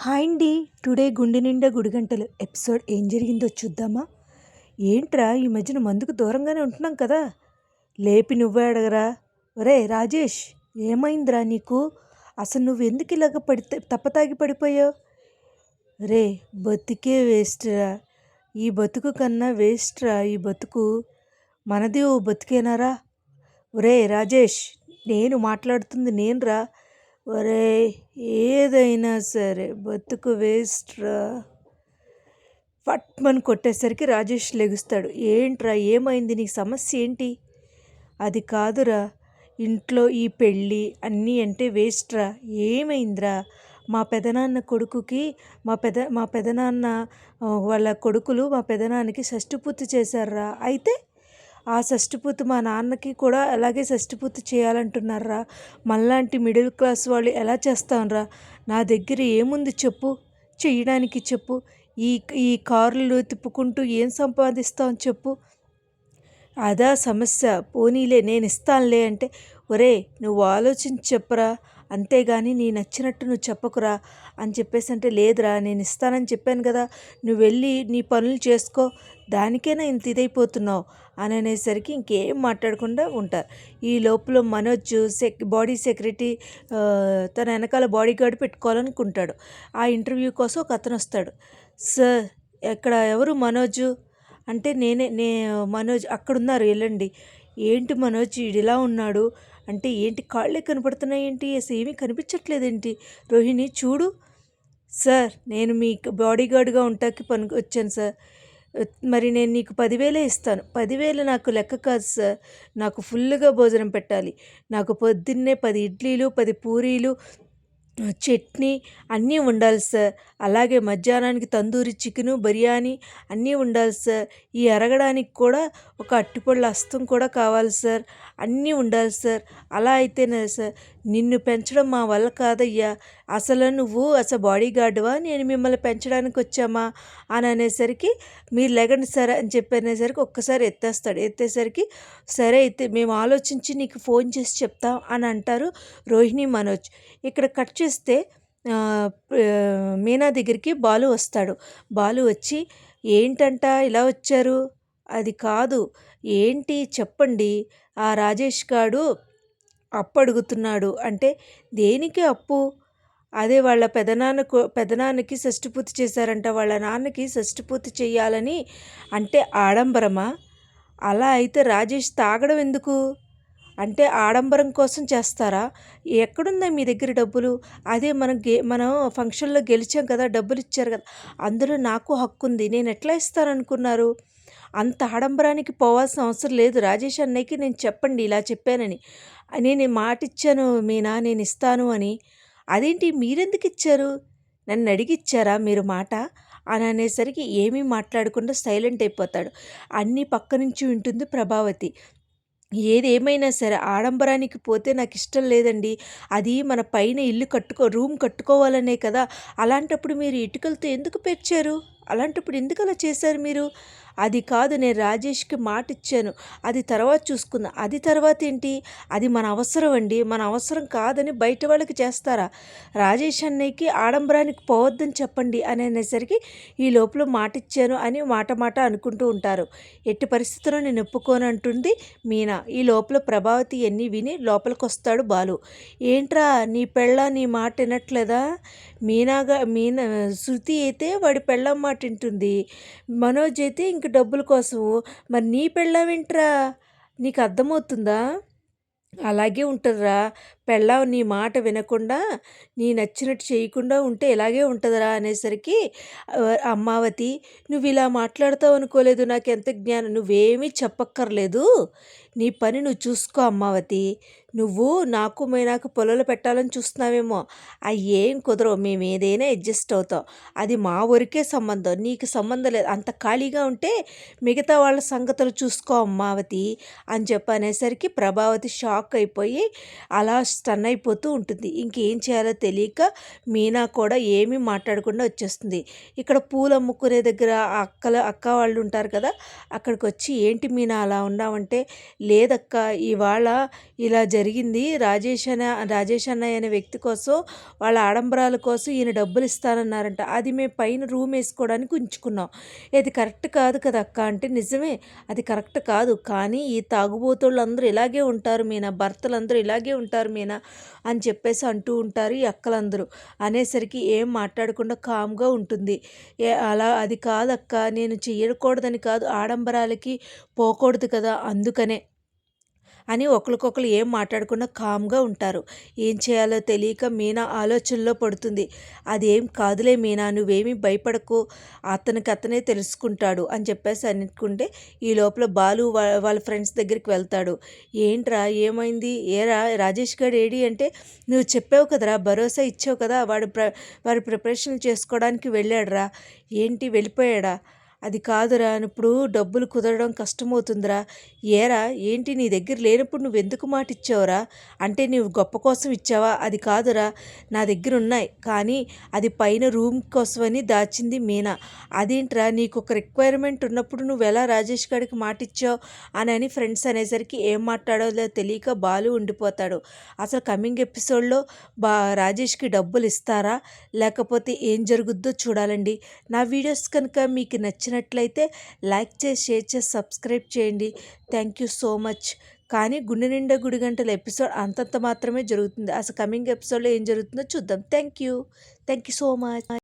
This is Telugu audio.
హాయ్ అండి. టుడే గుండె నిండా గుడిగంటలు ఎపిసోడ్ ఏం జరిగిందో చూద్దామా? ఏంట్రా ఈ మధ్యన మందుకు దూరంగానే ఉంటున్నాం కదా, లేపి నువ్వే అడగరా? ఒరే రాజేష్, ఏమైందిరా నీకు? అసలు నువ్వు ఎందుకు ఇలాగ తప్పతాగి పడిపోయావు? రే, బతికే వేస్ట్రా. ఈ బతుకు కన్నా వేస్ట్రా ఈ బతుకు. మనది ఓ బతికేనారా? ఒరే రాజేష్, నేను మాట్లాడుతుంది నేనురా. ఒరే, ఏదైనా సరే బతుకు వేస్ట్రా. ఫట్మని కొట్టేసరికి రాజేష్ లెగుస్తాడు. ఏంట్రా, ఏమైంది, నీకు సమస్య ఏంటి? అది కాదురా, ఇంట్లో ఈ పెళ్ళి అన్నీ అంటే వేస్ట్రా. ఏమైందిరా? మా పెదనాన్న కొడుకుకి మా పెదనాన్న వాళ్ళ కొడుకులు మా పెదనాన్నకి షష్టిపూర్తి చేశారా. అయితే ఆ షష్టిపూర్తి మా నాన్నకి కూడా అలాగే షష్టిపూర్తి చేయాలంటున్నారా. మళ్ళాంటి మిడిల్ క్లాస్ వాళ్ళు ఎలా చేస్తాంరా? నా దగ్గర ఏముంది చెప్పు, చెయ్యడానికి చెప్పు. ఈ ఈ కార్లు తిప్పుకుంటూ ఏం సంపాదిస్తాం చెప్పు. అదా సమస్య. పోనీలే, నేను ఇస్తానులే అంటే, ఒరే నువ్వు ఆలోచించి చెప్పరా, అంతేగాని నీ నచ్చినట్టు నువ్వు చెప్పకురా అని చెప్పేసి అంటే, లేదురా నేను ఇస్తానని చెప్పాను కదా, నువ్వు వెళ్ళి నీ పనులు చేసుకో, దానికైనా ఇంత ఇదైపోతున్నావు అని అనేసరికి ఇంకేం మాట్లాడకుండా ఉంటారు. ఈ లోపల మనోజ్ బాడీ సెక్యూరిటీ తన వెనకాల బాడీ గార్డ్ పెట్టుకోవాలనుకుంటాడు. ఆ ఇంటర్వ్యూ కోసం ఒక అతను వస్తాడు. సార్, ఎక్కడ ఎవరు మనోజు అంటే, మనోజ్ అక్కడున్నారు, వెళ్ళండి. ఏంటి మనోజ్ ఇలా ఉన్నాడు అంటే, ఏంటి కాళ్ళే కనపడుతున్నాయి ఏంటి, అసలు ఏమీ కనిపించట్లేదేంటి? రోహిణి చూడు. సార్, నేను మీ బాడీ గార్డ్గా ఉంటాకి వచ్చాను సార్. మరి నేను నీకు 10,000 ఇస్తాను. 10,000 నాకు లెక్క కాదు సార్. నాకు ఫుల్గా భోజనం పెట్టాలి. నాకు పొద్దున్నే 10 ఇడ్లీలు, 10 పూరీలు, చట్నీ అన్నీ ఉండాలి సార్. అలాగే మధ్యాహ్నానికి తందూరి చికెను, బిర్యానీ అన్నీ ఉండాలి సార్. ఈ అరగడానికి కూడా ఒక అట్టిపళ్ళ అస్తం కూడా కావాలి సార్. అన్నీ ఉండాలి సార్. అలా అయితేనే సార్. నిన్ను పెంచడం మా వల్ల కాదయ్యా. నువ్వు బాడీ గార్డువా, నేను మిమ్మల్ని పెంచడానికి వచ్చామా అని అనేసరికి, మీరు లెగండి సార్ అని చెప్పి అనేసరికి ఒక్కసారి ఎత్తేస్తాడు. ఎత్తేసరికి, సరే అయితే మేము ఆలోచించి నీకు ఫోన్ చేసి చెప్తాం అని అంటారు రోహిణి, మనోజ్. ఇక్కడ కట్ చేస్తే మీనా దగ్గరికి బాలు వస్తాడు. బాలు వచ్చి, ఏంటంట ఇలా వచ్చారు? అది కాదు, ఏంటి చెప్పండి. ఆ రాజేష్ గాడు అప్పు అడుగుతున్నాడు అంటే, దేనికి అప్పు? అదే వాళ్ళ పెదనాన్నకి షష్టిపూర్తి చేశారంట, వాళ్ళ నాన్నకి షష్టిపూర్తి చేయాలని. అంటే ఆడంబరమా? అలా అయితే రాజేష్ తాగడం ఎందుకు? అంటే ఆడంబరం కోసం చేస్తారా? ఎక్కడుందా మీ దగ్గర డబ్బులు? అదే మనం ఫంక్షన్లో గెలిచాం కదా, డబ్బులు ఇచ్చారు కదా, అందులో నాకు హక్కు ఉంది. నేను ఎట్లా ఇస్తాననుకున్నారు? అంత ఆడంబరానికి పోవాల్సిన అవసరం లేదు. రాజేష్ అన్నయ్యకి నేను చెప్పండి ఇలా చెప్పానని. నేను మాట ఇచ్చాను మీనా, నేను ఇస్తాను అని. అదేంటి, మీరెందుకు ఇచ్చారు? నన్ను అడిగి ఇచ్చారా మీరు మాట అని అనేసరికి ఏమీ మాట్లాడకుండా సైలెంట్ అయిపోతాడు. అన్నీ పక్క నుంచి వింటుంది ప్రభావతి. ఏదేమైనా సరే ఆడంబరానికి పోతే నాకు ఇష్టం లేదండి. అది మన పైన ఇల్లు రూమ్ కట్టుకోవాలనే కదా. అలాంటప్పుడు మీరు ఇటుకలతో ఎందుకు పెంచారు? అలాంటప్పుడు ఎందుకు అలా చేశారు మీరు? అది కాదు, నేను రాజేష్కి మాట ఇచ్చాను, అది తర్వాత చూసుకుందాం. అది తర్వాత ఏంటి? అది మన అవసరం అండి. మన అవసరం కాదని బయట వాళ్ళకి చేస్తారా? రాజేష్ అన్నయ్యకి ఆడంబరానికి పోవద్దని చెప్పండి అని అనేసరికి, ఈ లోపల మాట ఇచ్చాను అని మాట అనుకుంటూ ఉంటారు. ఎట్టి పరిస్థితుల్లో నేను ఒప్పుకోను అంటుంది మీనా. ఈ లోపల ప్రభావతి ఎన్ని విని లోపలికి వస్తాడు బాలు. ఏంట్రా, నీ నీ మాట వినట్లేదా? మీనా శృతి అయితే వాడి పెళ్ళం మాట వింటుంది, మనోజ్ అయితే ఇంక డబ్బుల కోసము. మరి నీ పెళ్ళామేంట్రా, నీకు అర్థమవుతుందా? అలాగే ఉంటుందిరా. పెళ్ళాం నీ మాట వినకుండా, నీ నచ్చినట్టు చేయకుండా ఉంటే ఇలాగే ఉంటుందిరా అనేసరికి, అమ్మావతి నువ్వు ఇలా మాట్లాడతావు అనుకోలేదు, నాకు ఎంత జ్ఞానం. నువ్వేమీ చెప్పక్కర్లేదు, నీ పని నువ్వు చూసుకో అమ్మావతి. నువ్వు నాకు మీనాకు పొలాలు పెట్టాలని చూస్తున్నావేమో, అవి ఏం కుదరవు. మేము ఏదైనా అడ్జస్ట్ అవుతాం. అది మా ఊరికే సంబంధం, నీకు సంబంధం లేదు. అంత ఖాళీగా ఉంటే మిగతా వాళ్ళ సంగతులు చూసుకో అమ్మావతి అని చెప్పనేసరికి ప్రభావతి షాక్ అయిపోయి అలా స్టన్ అయిపోతూ ఉంటుంది. ఇంకేం చేయాలో తెలియక మీనా కూడా ఏమీ మాట్లాడకుండా వచ్చేస్తుంది. ఇక్కడ పూలు అమ్ముకునే దగ్గర అక్క వాళ్ళు ఉంటారు కదా, అక్కడికి వచ్చి ఏంటి మీనా అలా ఉన్నావంటే, లేదక్క ఇవాళ ఇలా జరిగింది, రాజేష్ అన్నయ్య అనే వ్యక్తి కోసం వాళ్ళ ఆడంబరాల కోసం ఈయన డబ్బులు ఇస్తానన్నారంట, అది మేము పైన రూమ్ వేసుకోవడానికి ఉంచుకున్నాం. ఇది కరెక్ట్ కాదు కదా అక్క అంటే, నిజమే అది కరెక్ట్ కాదు, కానీ ఈ తాగుబోతోళ్ళు అందరూ ఇలాగే ఉంటారు మీనా, భర్తలందరూ ఇలాగే ఉంటారు మీనా అని చెప్పేసి అంటూ ఉంటారు ఈ అక్కలందరూ. అనేసరికి ఏం మాట్లాడకుండా కామ్గా ఉంటుంది. అలా అది కాదక్క, నేను చెయ్యకూడదని కాదు, ఆడంబరాలకి పోకూడదు కదా అందుకనే అని ఒకరికొకరు ఏం మాట్లాడకుండా కామ్గా ఉంటారు. ఏం చేయాలో తెలియక మీనా ఆలోచనలో పడుతుంది. అదేం కాదులే మీనా, నువ్వేమీ భయపడకు, అతనికి అతనే తెలుసుకుంటాడు అని చెప్పేసి అనుకుంటే, ఈ లోపల బాలు వాళ్ళ ఫ్రెండ్స్ దగ్గరికి వెళ్తాడు. ఏంట్రా ఏమైంది, ఏరా రాజేష్ గారు ఏడి అంటే, నువ్వు చెప్పావు కదరా, భరోసా ఇచ్చావు కదా, వాడు ప్రిపరేషన్లు చేసుకోవడానికి వెళ్ళాడురా, ఏంటి వెళ్ళిపోయాడా, అది కాదురా, ఇప్పుడు డబ్బులు కుదరడం కష్టమవుతుందిరా, ఏరా ఏంటి నీ దగ్గర లేనప్పుడు నువ్వెందుకు మాట ఇచ్చావురా అంటే, నువ్వు గొప్ప కోసం ఇచ్చావా, అది కాదురా, నా దగ్గర ఉన్నాయి, కానీ అది పైన రూమ్ కోసమని దాచింది మీనా, అదేంట్రా నీకు ఒక రిక్వైర్మెంట్ ఉన్నప్పుడు నువ్వు ఎలా రాజేష్ గారికి మాట ఇచ్చావు అని ఫ్రెండ్స్ అనేసరికి ఏం మాట్లాడాలో తెలియక బాలు ఉండిపోతాడు. అసలు కమింగ్ ఎపిసోడ్లో రాజేష్కి డబ్బులు ఇస్తారా లేకపోతే ఏం జరుగుద్దో చూడాలండి. నా వీడియోస్ కనుక మీకు నచ్చినట్లయితే లైక్ చేసి, షేర్ చేసి, సబ్స్క్రైబ్ చేయండి. Thank you so much. కానీ గుండె నిండా గుడి గంటల ఎపిసోడ్ అంతంత మాత్రమే జరుగుతుంది. అసలు కమింగ్ ఎపిసోడ్లో ఏం జరుగుతుందో చూద్దాం. Thank you so much.